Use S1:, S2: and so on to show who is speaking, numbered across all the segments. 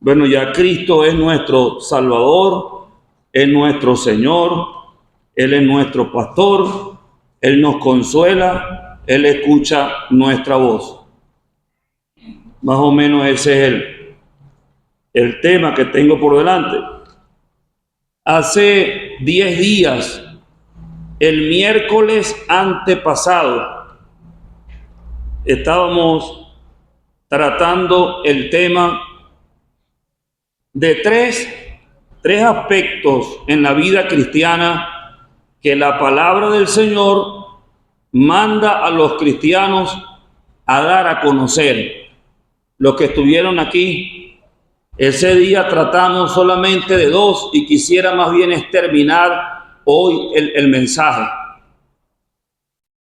S1: Bueno, ya Cristo es nuestro Salvador, es nuestro Señor, Él es nuestro pastor, Él nos consuela, Él escucha nuestra voz. Más o menos ese es el tema que tengo por delante. Hace 10 días, el miércoles antepasado, estábamos tratando el tema de tres aspectos en la vida cristiana que la palabra del Señor manda a los cristianos a dar a conocer. Los que estuvieron aquí, ese día tratamos solamente de 2 y quisiera más bien terminar hoy el mensaje.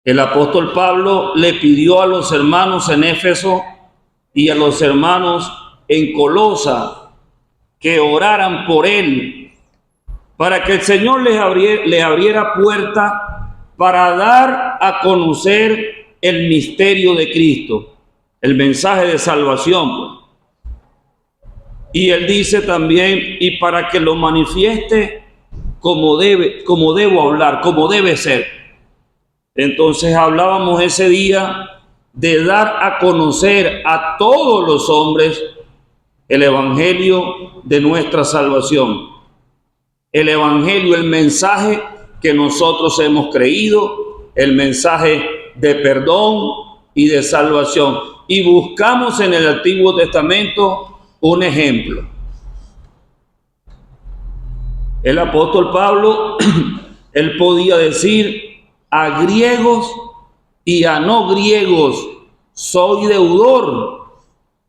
S1: El apóstol Pablo le pidió a los hermanos en Éfeso y a los hermanos en Colosa que oraran por él, para que el Señor le abriera puerta para dar a conocer el misterio de Cristo, el mensaje de salvación. Y él dice también, y para que lo manifieste como debo hablar, como debe ser. Entonces hablábamos ese día de dar a conocer a todos los hombres el evangelio de nuestra salvación, el evangelio, el mensaje que nosotros hemos creído, el mensaje de perdón y de salvación. Y buscamos en el Antiguo Testamento un ejemplo. El apóstol Pablo, él podía decir: a griegos y a no griegos soy deudor.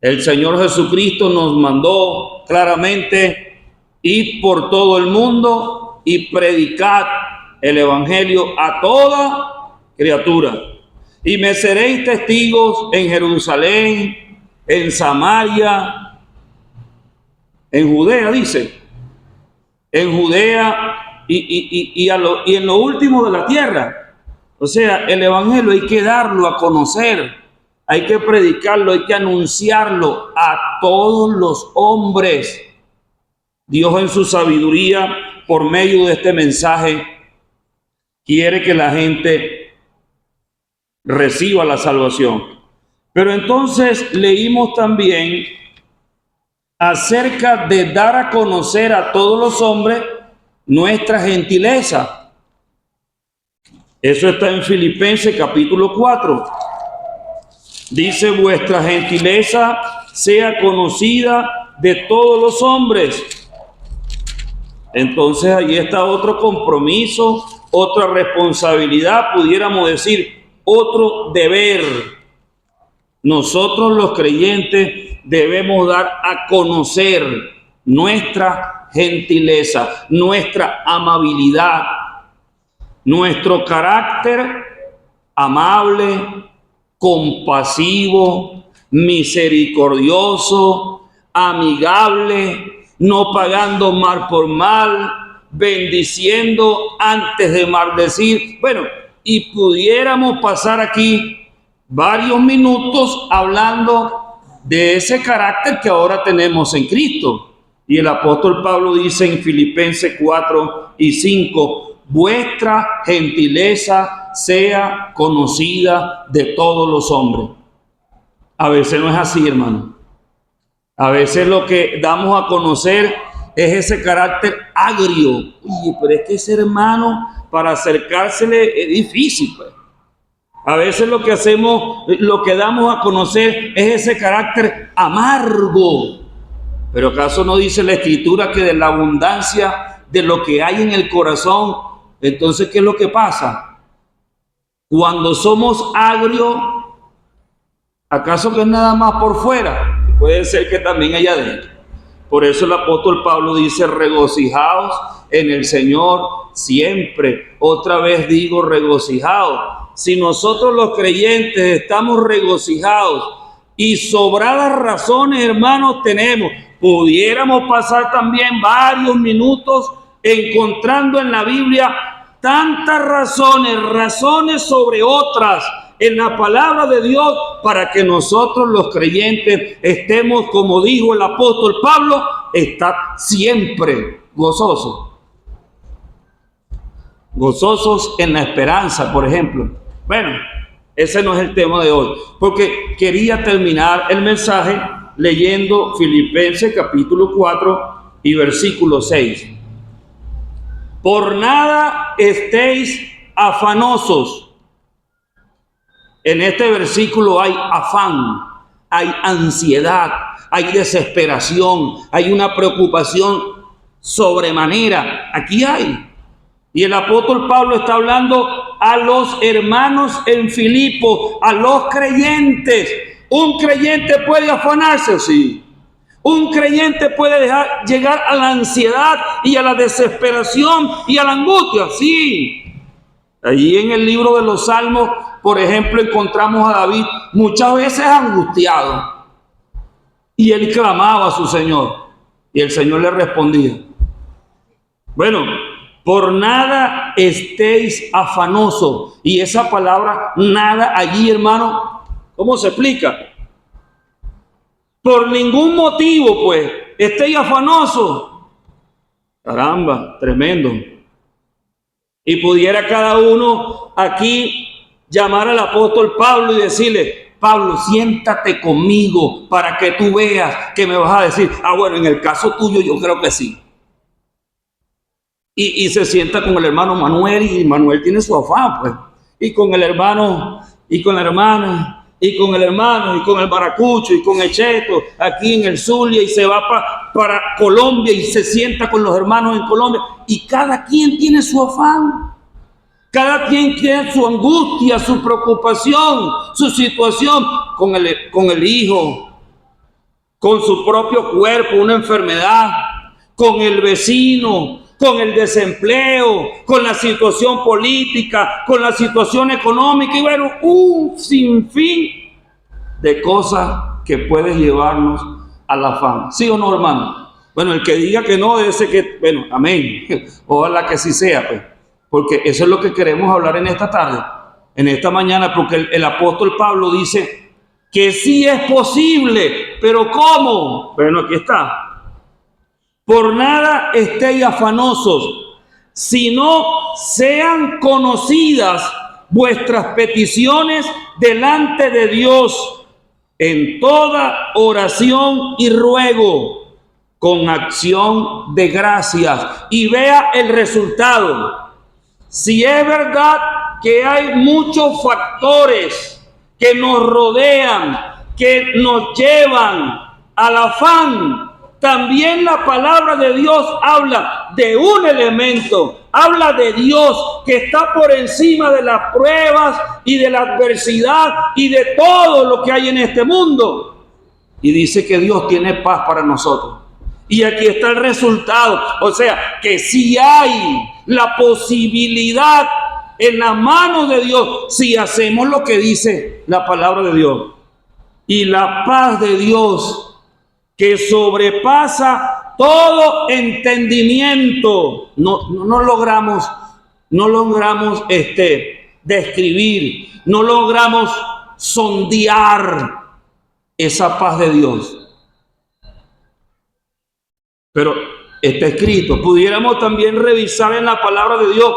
S1: El Señor Jesucristo nos mandó claramente: id por todo el mundo y predicad el evangelio a toda criatura. Y me seréis testigos en Jerusalén, en Samaria, en Judea, dice, en Judea y en lo último de la tierra. O sea, el evangelio hay que darlo a conocer. Hay que predicarlo, hay que anunciarlo a todos los hombres. Dios en su sabiduría, por medio de este mensaje, quiere que la gente reciba la salvación. Pero entonces leímos también acerca de dar a conocer a todos los hombres nuestra gentileza. Eso está en Filipenses capítulo 4. Dice: vuestra gentileza sea conocida de todos los hombres. Entonces ahí está otro compromiso, otra responsabilidad, pudiéramos decir, otro deber. Nosotros los creyentes debemos dar a conocer nuestra gentileza, nuestra amabilidad, nuestro carácter amable, compasivo, misericordioso, amigable, no pagando mal por mal, bendiciendo antes de maldecir. Bueno, y pudiéramos pasar aquí varios minutos hablando de ese carácter que ahora tenemos en Cristo. Y el apóstol Pablo dice en Filipenses 4 y 5, vuestra gentileza sea conocida de todos los hombres. A veces no es así, hermano. A veces lo que damos a conocer es ese carácter agrio. Oye, pero es que ese hermano, para acercársele es difícil, pues. A veces lo que hacemos, lo que damos a conocer es ese carácter amargo. Pero ¿acaso no dice la Escritura que de la abundancia de lo que hay en el corazón? Entonces, ¿qué es lo que pasa? Cuando somos agrios, ¿acaso que es nada más por fuera? Puede ser que también allá adentro. Por eso el apóstol Pablo dice: regocijaos en el Señor siempre. Otra vez digo, regocijaos. Si nosotros los creyentes estamos regocijados y sobradas razones, hermanos, tenemos, pudiéramos pasar también varios minutos encontrando en la Biblia tantas razones sobre otras en la palabra de Dios para que nosotros los creyentes estemos, como dijo el apóstol Pablo, estar siempre gozosos. Gozosos en la esperanza, por ejemplo. Bueno, ese no es el tema de hoy, porque quería terminar el mensaje leyendo Filipenses capítulo 4 y versículo 6. Por nada estéis afanosos. En este versículo hay afán, hay ansiedad, hay desesperación, hay una preocupación sobremanera. Aquí hay. Y el apóstol Pablo está hablando a los hermanos en Filipo, a los creyentes. ¿Un creyente puede afanarse? Sí. Un creyente puede llegar a la ansiedad y a la desesperación y a la angustia. Sí. Allí en el libro de los Salmos, por ejemplo, encontramos a David muchas veces angustiado. Y él clamaba a su Señor. Y el Señor le respondía. Bueno, por nada estéis afanosos. Y esa palabra nada allí, hermano, ¿cómo se explica? Por ningún motivo, pues, estéis afanosos. Caramba, tremendo. Y pudiera cada uno aquí llamar al apóstol Pablo y decirle: Pablo, siéntate conmigo para que tú veas que me vas a decir. Bueno, en el caso tuyo yo creo que sí. Y se sienta con el hermano Manuel, y Manuel tiene su afán, pues. Y con el hermano, y con la hermana, y con el hermano, y con el Maracucho, y con el Cheto, aquí en el Zulia, y se va para Colombia, y se sienta con los hermanos en Colombia. Y cada quien tiene su afán. Cada quien tiene su angustia, su preocupación, su situación con el hijo, con su propio cuerpo, una enfermedad, con el vecino, con el desempleo, con la situación política, con la situación económica y bueno, un sinfín de cosas que pueden llevarnos al afán. ¿Sí o no, hermano? Bueno, el que diga que no, ese que, bueno, amén. Ojalá que sí sea, pues. Porque eso es lo que queremos hablar en esta tarde, en esta mañana, porque el apóstol Pablo dice que sí es posible, pero ¿cómo? Bueno, aquí está. Por nada estéis afanosos, sino sean conocidas vuestras peticiones delante de Dios en toda oración y ruego, con acción de gracias. Y vea el resultado. Si es verdad que hay muchos factores que nos rodean, que nos llevan al afán, también la palabra de Dios habla de un elemento, habla de Dios que está por encima de las pruebas y de la adversidad y de todo lo que hay en este mundo. Y dice que Dios tiene paz para nosotros. Y aquí está el resultado. O sea, que si hay la posibilidad en las manos de Dios, si hacemos lo que dice la palabra de Dios. Y la paz de Dios, que sobrepasa todo entendimiento, no logramos describir, no logramos sondear esa paz de Dios. Pero está escrito. Pudiéramos también revisar en la palabra de Dios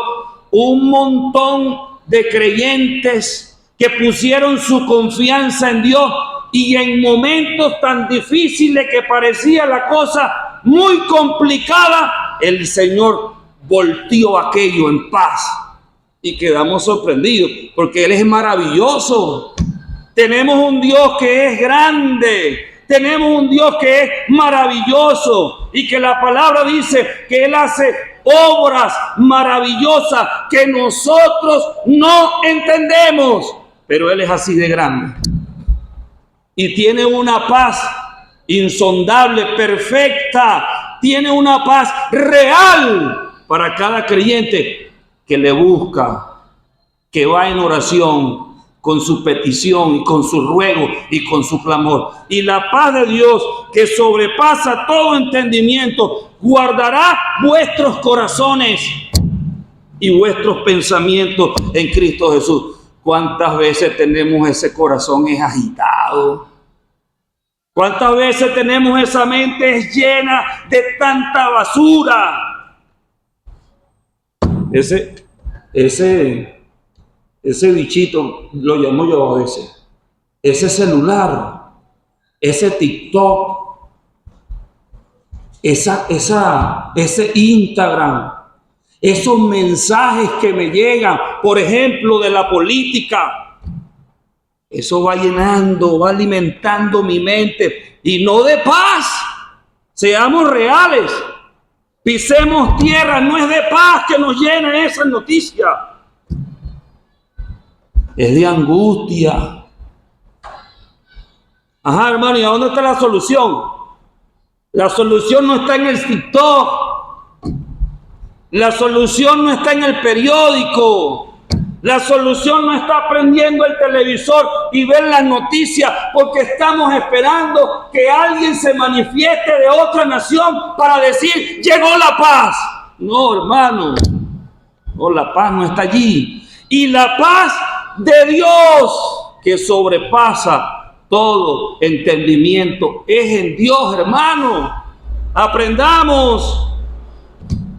S1: un montón de creyentes que pusieron su confianza en Dios y en momentos tan difíciles que parecía la cosa muy complicada, el Señor volteó aquello en paz y quedamos sorprendidos porque Él es maravilloso. Tenemos un Dios que es grande. Tenemos un Dios que es maravilloso y que la palabra dice que Él hace obras maravillosas que nosotros no entendemos, pero Él es así de grande y tiene una paz insondable, perfecta, tiene una paz real para cada creyente que le busca, que va en oración con su petición y con su ruego y con su clamor. Y la paz de Dios, que sobrepasa todo entendimiento, guardará vuestros corazones y vuestros pensamientos en Cristo Jesús. ¿Cuántas veces tenemos ese corazón agitado? ¿Cuántas veces tenemos esa mente llena de tanta basura? Ese bichito lo llamo yo a veces. Ese celular, ese TikTok, ese Instagram, esos mensajes que me llegan, por ejemplo, de la política, eso va llenando, va alimentando mi mente y no de paz. Seamos reales, pisemos tierra, no es de paz que nos llena esa noticia, es de angustia. Ajá, hermano, ¿y a dónde está la solución? La solución no está en el TikTok. La solución no está en el periódico. La solución no está prendiendo el televisor y ver las noticias porque estamos esperando que alguien se manifieste de otra nación para decir, llegó la paz. No, hermano. No, la paz no está allí. Y la paz de Dios que sobrepasa todo entendimiento es en Dios, hermano. Aprendamos.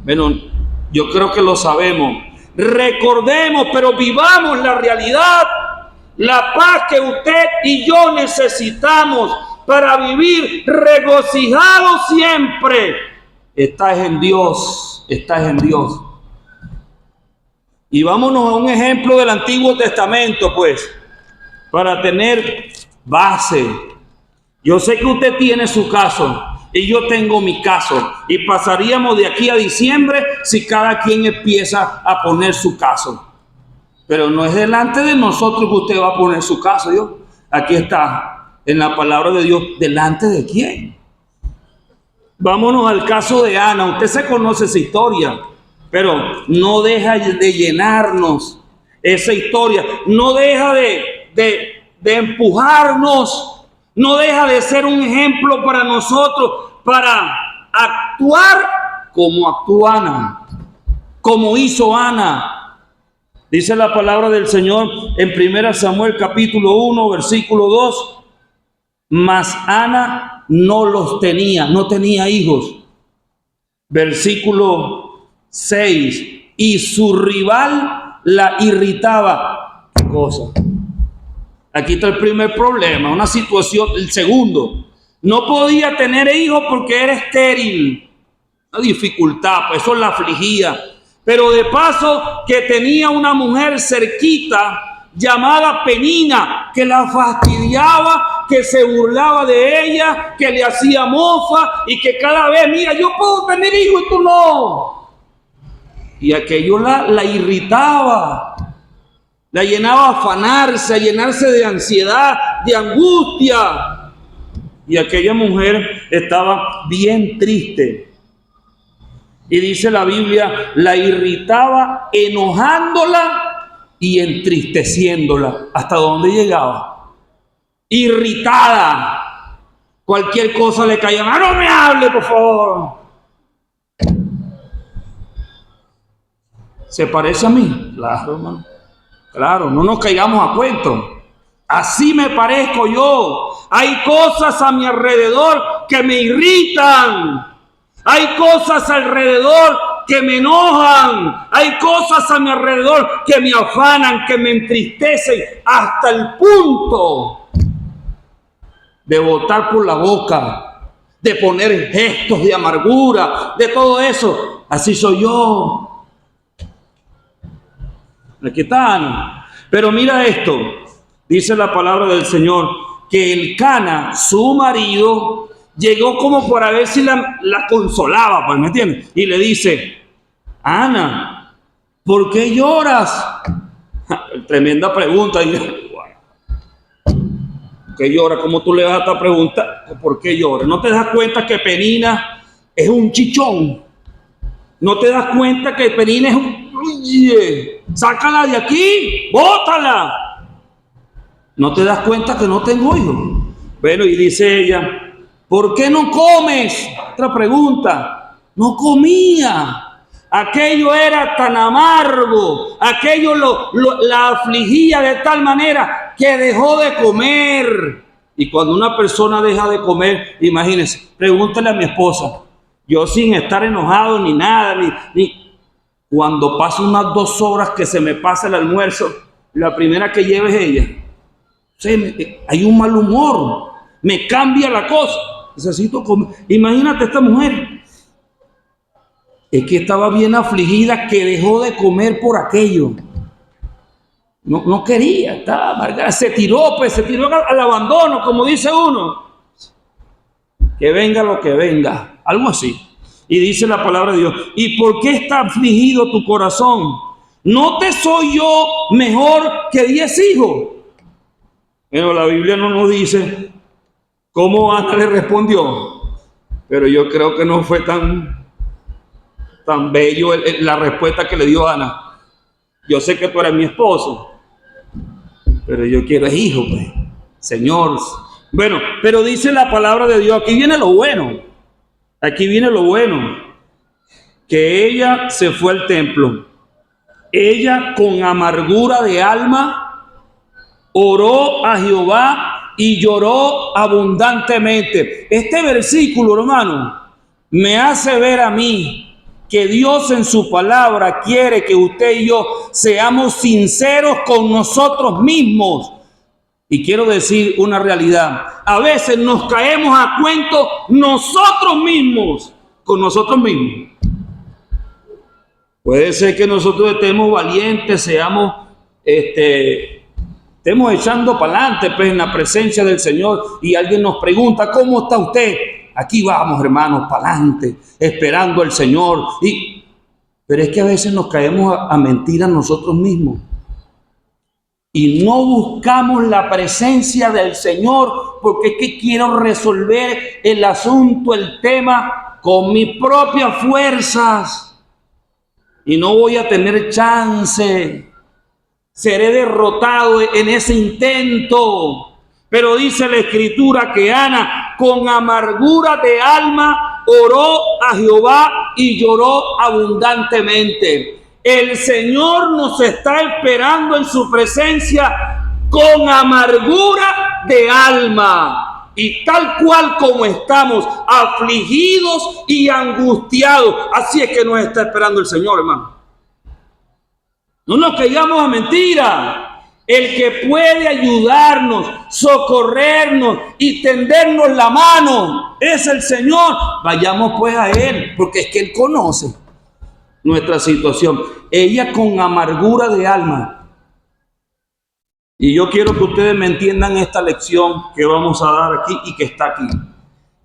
S1: Bueno, yo creo que lo sabemos. Recordemos, pero vivamos la realidad. La paz que usted y yo necesitamos para vivir regocijados siempre está en Dios. Está en Dios. Y vámonos a un ejemplo del Antiguo Testamento, pues, para tener base. Yo sé que usted tiene su caso y yo tengo mi caso y pasaríamos de aquí a diciembre si cada quien empieza a poner su caso, pero no es delante de nosotros que usted va a poner su caso. Yo aquí está en la palabra de Dios. ¿Delante de quién? Vámonos al caso de Ana. Usted se conoce esa historia, pero no deja de llenarnos esa historia, no deja de empujarnos, no deja de ser un ejemplo para nosotros, para actuar como actuó Ana, como hizo Ana. Dice la palabra del Señor en 1 Samuel capítulo 1, versículo 2, mas Ana no los tenía, no tenía hijos. Versículo 6, y su rival la irritaba. ¿Qué cosa? Aquí está el primer problema, una situación. El segundo, no podía tener hijos porque era estéril. Una dificultad, pues eso la afligía. Pero de paso que tenía una mujer cerquita llamada Penina, que la fastidiaba, que se burlaba de ella, que le hacía mofa y que cada vez, mira, yo puedo tener hijos y tú no. Y aquello la irritaba. La llenaba a afanarse, a llenarse de ansiedad, de angustia. Y aquella mujer estaba bien triste. Y dice la Biblia, la irritaba enojándola y entristeciéndola. ¿Hasta dónde llegaba? Irritada. Cualquier cosa le caía. No me hable, por favor. ¿Se parece a mí? Claro, hermano. Claro, no nos caigamos a cuento. Así me parezco yo. Hay cosas a mi alrededor que me irritan. Hay cosas alrededor que me enojan. Hay cosas a mi alrededor que me afanan, que me entristecen hasta el punto de botar por la boca, de poner gestos de amargura, de todo eso. Así soy yo. Aquí están. Pero mira esto, dice la palabra del Señor, que Elcana, su marido, llegó como para ver si la consolaba, pues, ¿me entiendes? Y le dice, Ana, ¿por qué lloras? Tremenda pregunta. ¿Por qué lloras? ¿Cómo tú le vas a esta pregunta? ¿Por qué lloras? ¿No te das cuenta que Penina es un chichón? ¿No te das cuenta que Penina es un... Oye, sácala de aquí, bótala. ¿No te das cuenta que no tengo hijos? Bueno, y dice ella, ¿por qué no comes? Otra pregunta. No comía. Aquello era tan amargo, aquello la afligía de tal manera que dejó de comer. Y cuando una persona deja de comer, imagínense, pregúntale a mi esposa, yo sin estar enojado ni nada, ni cuando paso unas 2 horas que se me pasa el almuerzo, la primera que lleva es ella. Hay un mal humor, me cambia la cosa, necesito comer. Imagínate esta mujer. Es que estaba bien afligida que dejó de comer por aquello. No quería, estaba amargada, se tiró al abandono, como dice uno. Que venga lo que venga, algo así. Y dice la palabra de Dios, ¿y por qué está afligido tu corazón? ¿No te soy yo mejor que 10 hijos? Pero la Biblia no nos dice cómo Ana le respondió, pero yo creo que no fue tan bello la respuesta que le dio Ana. Yo sé que tú eres mi esposo, pero yo quiero hijos, pues. Señor. Bueno, pero dice la palabra de Dios, aquí viene lo bueno, que ella se fue al templo, ella con amargura de alma oró a Jehová y lloró abundantemente. Este versículo, hermano, me hace ver a mí que Dios en su palabra quiere que usted y yo seamos sinceros con nosotros mismos. Y quiero decir una realidad. A veces nos caemos a cuento nosotros mismos, con nosotros mismos. Puede ser que nosotros estemos valientes, estemos echando para adelante pues, en la presencia del Señor y alguien nos pregunta, ¿cómo está usted? Aquí vamos, hermanos, para adelante, esperando al Señor. Pero es que a veces nos caemos a mentir a nosotros mismos. Y no buscamos la presencia del Señor porque es que quiero resolver el asunto, el tema, con mis propias fuerzas. Y no voy a tener chance. Seré derrotado en ese intento. Pero dice la Escritura que Ana, con amargura de alma, oró a Jehová y lloró abundantemente. El Señor nos está esperando en su presencia con amargura de alma. Y tal cual como estamos, afligidos y angustiados. Así es que nos está esperando el Señor, hermano. No nos caigamos a mentira. El que puede ayudarnos, socorrernos y tendernos la mano es el Señor. Vayamos pues a Él, porque es que Él conoce nuestra situación. Ella con amargura de alma. Y yo quiero que ustedes me entiendan esta lección que vamos a dar aquí y que está aquí.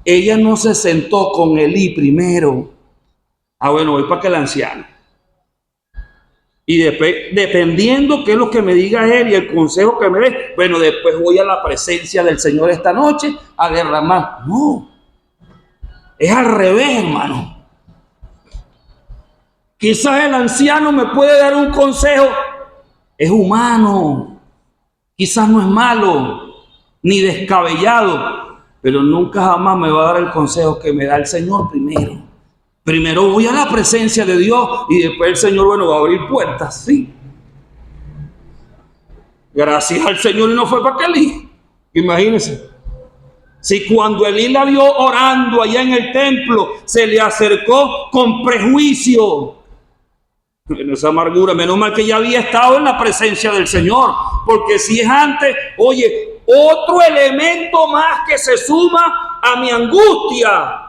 S1: Ella no se sentó con Elí primero. Bueno, voy para que el anciano. Y después, dependiendo qué es lo que me diga él y el consejo que me dé, bueno, después voy a la presencia del Señor esta noche a derramar. No, es al revés, hermano. Quizás el anciano me puede dar un consejo, es humano, quizás no es malo, ni descabellado, pero nunca jamás me va a dar el consejo que me da el Señor primero. Primero voy a la presencia de Dios y después el Señor, bueno, va a abrir puertas, sí. Gracias al Señor y no fue para que Elí. Imagínense. Si cuando Elí la vio orando allá en el templo, se le acercó con prejuicio. En esa amargura, menos mal que ya había estado en la presencia del Señor. Porque si es antes, oye, otro elemento más que se suma a mi angustia.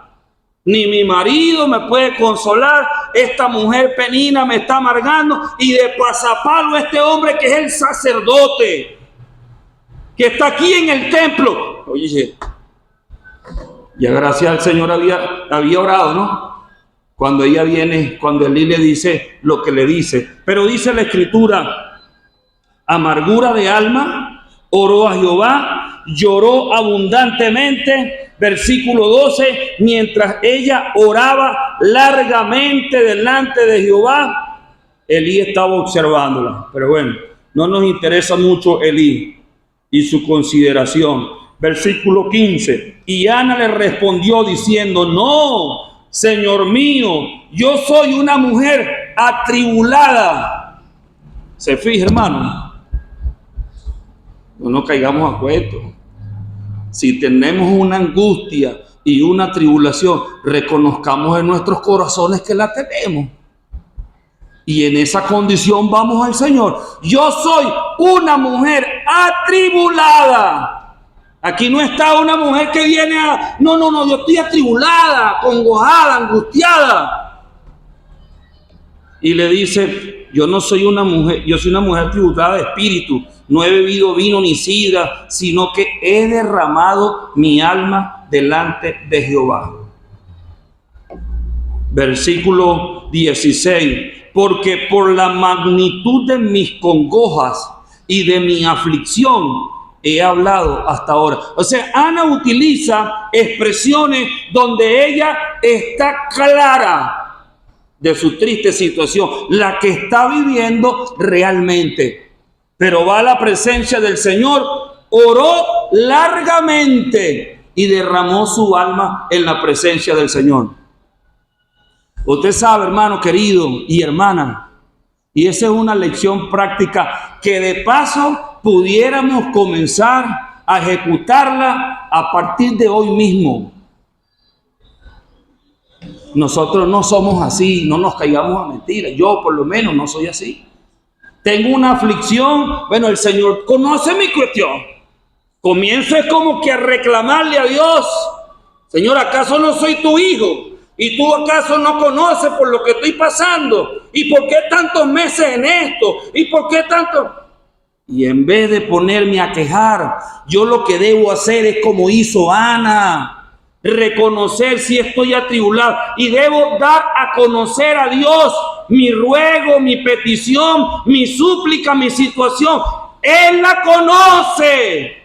S1: Ni mi marido me puede consolar, esta mujer Penina me está amargando y de pasapalo este hombre que es el sacerdote, que está aquí en el templo. Oye, ya gracias al Señor había orado, ¿no? Cuando ella viene, cuando Elí le dice lo que le dice. Pero dice la Escritura, amargura de alma, oró a Jehová, lloró abundantemente. Versículo 12, mientras ella oraba largamente delante de Jehová, Elí estaba observándola. Pero bueno, no nos interesa mucho Elí y su consideración. Versículo 15, y Ana le respondió diciendo, no, Señor mío, yo soy una mujer atribulada. ¿Se fija, hermano? No nos caigamos a cuento. Si tenemos una angustia y una tribulación, reconozcamos en nuestros corazones que la tenemos. Y en esa condición vamos al Señor. Yo soy una mujer atribulada. Aquí no está una mujer que viene a... No, yo estoy atribulada, congojada, angustiada. Y le dice, yo no soy una mujer, yo soy una mujer atribulada de espíritu. No he bebido vino ni sidra, sino que he derramado mi alma delante de Jehová. Versículo 16. Porque por la magnitud de mis congojas y de mi aflicción he hablado hasta ahora. O sea, Ana utiliza expresiones donde ella está clara de su triste situación, la que está viviendo realmente. Pero va a la presencia del Señor, oró largamente y derramó su alma en la presencia del Señor. Usted sabe, hermano querido y hermana, y esa es una lección práctica que de paso pudiéramos comenzar a ejecutarla a partir de hoy mismo. Nosotros no somos así, no nos caigamos a mentiras. Yo por lo menos no soy así. Tengo una aflicción, bueno, el Señor conoce mi cuestión. Comienzo es como que a reclamarle a Dios, Señor, ¿acaso no soy tu hijo? ¿Y tú acaso no conoces por lo que estoy pasando? ¿Y por qué tantos meses en esto? ¿Y por qué tanto? Y en vez de ponerme a quejar, yo lo que debo hacer es como hizo Ana, reconocer si estoy atribulado y debo dar a conocer a Dios mi ruego, mi petición, mi súplica, mi situación. Él la conoce,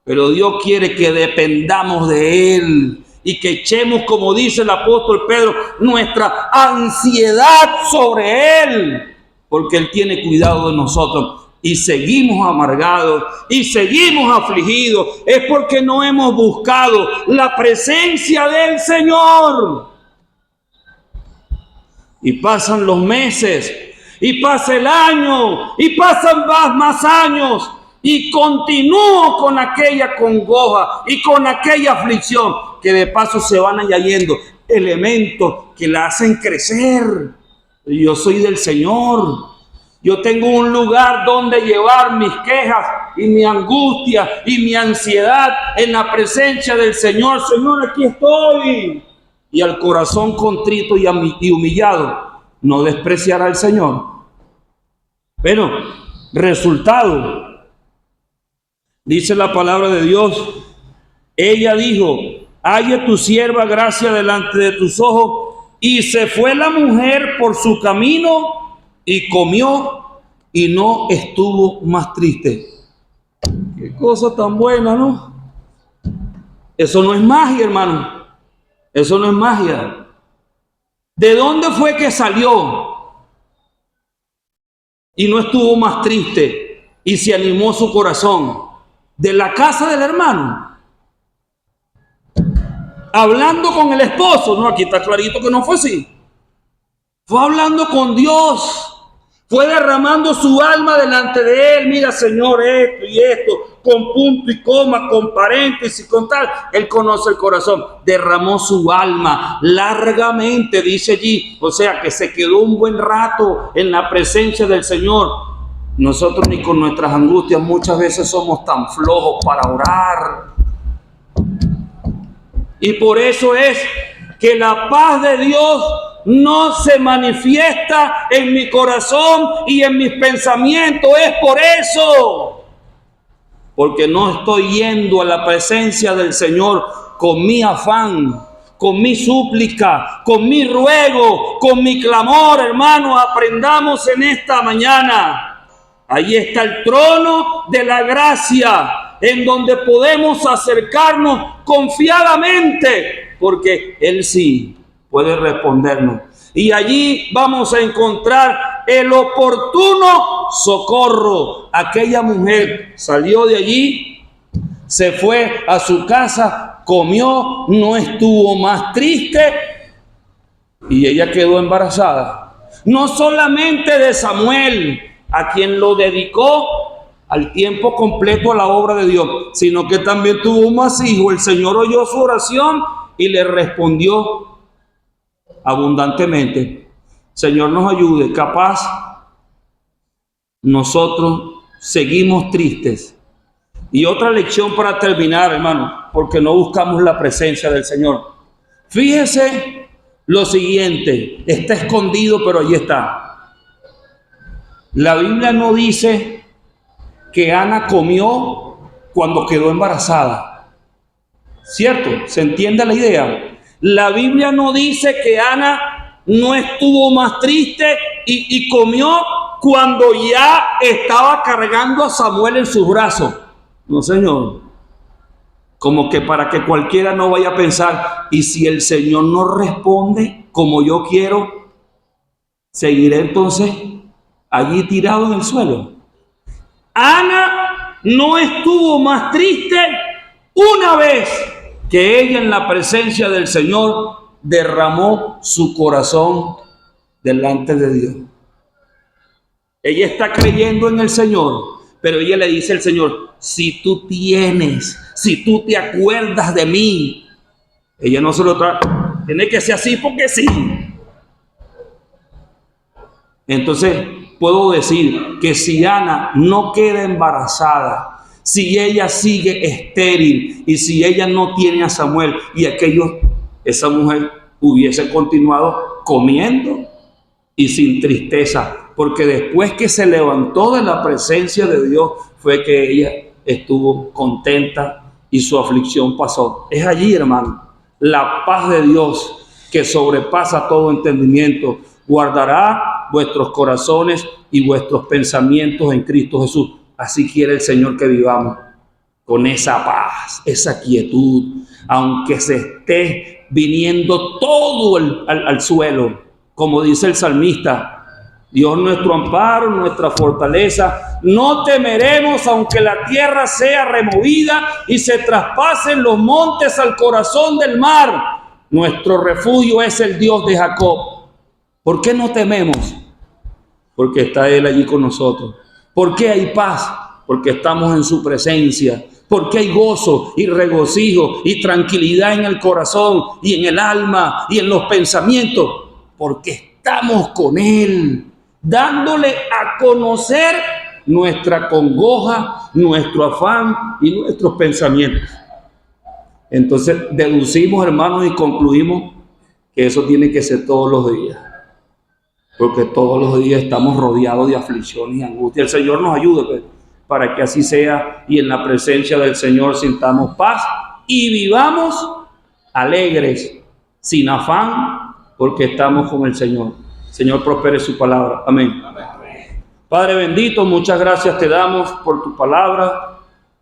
S1: pero Dios quiere que dependamos de Él. Y que echemos, como dice el apóstol Pedro, nuestra ansiedad sobre Él, porque Él tiene cuidado de nosotros. Y seguimos amargados y seguimos afligidos, es porque no hemos buscado la presencia del Señor. Y pasan los meses, y pasa el año, y pasan más años, y continúo con aquella congoja y con aquella aflicción, que de paso se van añadiendo elementos que la hacen crecer. Yo soy del Señor. Yo tengo un lugar donde llevar mis quejas y mi angustia y mi ansiedad en la presencia del Señor. Señor, aquí estoy. Y al corazón contrito y humillado, no despreciará al Señor. Pero, resultado, dice la palabra de Dios, ella dijo, halle tu sierva gracia delante de tus ojos. Y se fue la mujer por su camino y comió y no estuvo más triste. Qué cosa tan buena, ¿no? Eso no es magia, hermano. Eso no es magia. ¿De dónde fue que salió? Y no estuvo más triste y se animó su corazón. De la casa del hermano. Hablando con el esposo. No, aquí está clarito que no fue así. Fue hablando con Dios. Fue derramando su alma delante de Él. Mira, Señor, esto y esto, con punto y coma, con paréntesis, con tal. Él conoce el corazón. Derramó su alma largamente, dice allí. O sea, que se quedó un buen rato en la presencia del Señor. Nosotros ni con nuestras angustias muchas veces somos tan flojos para orar. Y por eso es que la paz de Dios no se manifiesta en mi corazón y en mis pensamientos. Es por eso. Porque no estoy yendo a la presencia del Señor con mi afán, con mi súplica, con mi ruego, con mi clamor. Hermanos, aprendamos en esta mañana. Ahí está el trono de la gracia, en donde podemos acercarnos confiadamente, porque Él sí puede respondernos. Y allí vamos a encontrar el oportuno socorro. Aquella mujer salió de allí, se fue a su casa, comió, no estuvo más triste y ella quedó embarazada. No solamente de Samuel, a quien lo dedicó al tiempo completo a la obra de Dios, sino que también tuvo más hijos. El Señor oyó su oración y le respondió abundantemente. Señor, nos ayude. Capaz nosotros seguimos tristes. Y otra lección para terminar, hermano, porque no buscamos la presencia del Señor. Fíjese lo siguiente, está escondido, pero allí está. La Biblia no dice que Ana comió cuando quedó embarazada. ¿Cierto? ¿Se entiende la idea? La Biblia no dice que Ana no estuvo más triste y comió cuando ya estaba cargando a Samuel en sus brazos. No, Señor. Como que para que cualquiera no vaya a pensar, y si el Señor no responde como yo quiero, seguiré entonces allí tirado en el suelo. Ana no estuvo más triste una vez que ella en la presencia del Señor derramó su corazón delante de Dios. Ella está creyendo en el Señor, pero ella le dice al Señor, si tú te acuerdas de mí. Ella no se lo trae, tiene que ser así porque sí. Entonces puedo decir que si Ana no queda embarazada, si ella sigue estéril y si ella no tiene a Samuel y esa mujer hubiese continuado comiendo y sin tristeza, porque después que se levantó de la presencia de Dios fue que ella estuvo contenta y su aflicción pasó. Es allí, hermano, la paz de Dios que sobrepasa todo entendimiento guardará vuestros corazones y vuestros pensamientos en Cristo Jesús. Así quiere el Señor que vivamos con esa paz, esa quietud, aunque se esté viniendo todo al suelo, como dice el salmista. Dios nuestro amparo, nuestra fortaleza, no temeremos aunque la tierra sea removida y se traspasen los montes al corazón del mar. Nuestro refugio es el Dios de Jacob. ¿Por qué no tememos? Porque está Él allí con nosotros. ¿Por qué hay paz? Porque estamos en su presencia. ¿Por qué hay gozo y regocijo y tranquilidad en el corazón y en el alma y en los pensamientos? Porque estamos con Él, dándole a conocer nuestra congoja, nuestro afán y nuestros pensamientos. Entonces deducimos, hermanos, y concluimos que eso tiene que ser todos los días, porque todos los días estamos rodeados de aflicción y angustia. El Señor nos ayude, pues, para que así sea y en la presencia del Señor sintamos paz y vivamos alegres, sin afán, porque estamos con el Señor. Señor, prospere su palabra. Amén. Amén. Padre bendito, muchas gracias te damos por tu palabra,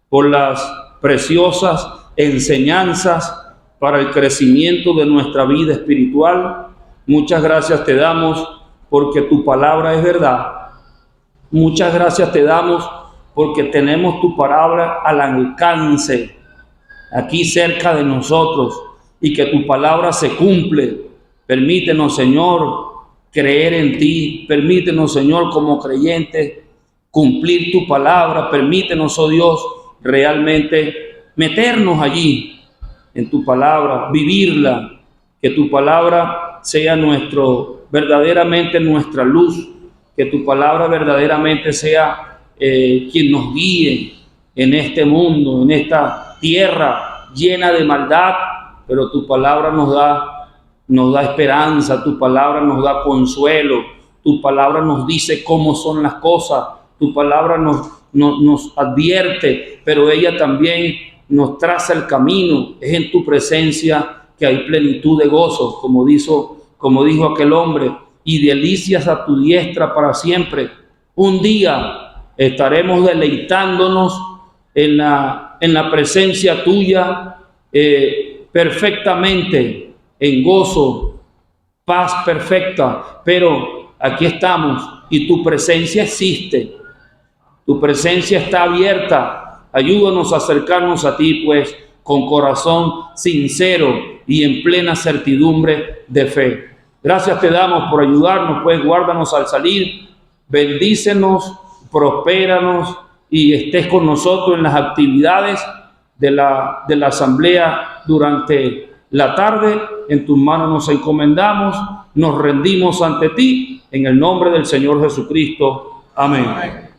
S1: por las preciosas enseñanzas para el crecimiento de nuestra vida espiritual. Muchas gracias te damos porque tu palabra es verdad. Muchas gracias te damos porque tenemos tu palabra al alcance, aquí cerca de nosotros, y que tu palabra se cumple. Permítenos, Señor, creer en ti. Permítenos, Señor, como creyentes, cumplir tu palabra. Permítenos, oh Dios, realmente meternos allí en tu palabra, vivirla, que tu palabra sea verdaderamente nuestra luz, que tu palabra verdaderamente sea quien nos guíe en este mundo, en esta tierra llena de maldad, pero tu palabra nos da esperanza, tu palabra nos da consuelo, tu palabra nos dice cómo son las cosas, tu palabra nos advierte, pero ella también nos traza el camino. Es en tu presencia que hay plenitud de gozo, como dijo aquel hombre, y delicias a tu diestra para siempre. Un día estaremos deleitándonos en la presencia tuya perfectamente, en gozo, paz perfecta, pero aquí estamos y tu presencia existe, tu presencia está abierta. Ayúdanos a acercarnos a ti, pues, con corazón sincero y en plena certidumbre de fe. Gracias te damos por ayudarnos, pues guárdanos al salir, bendícenos, prospéranos y estés con nosotros en las actividades de la asamblea durante la tarde. En tus manos nos encomendamos, nos rendimos ante ti, en el nombre del Señor Jesucristo. Amén.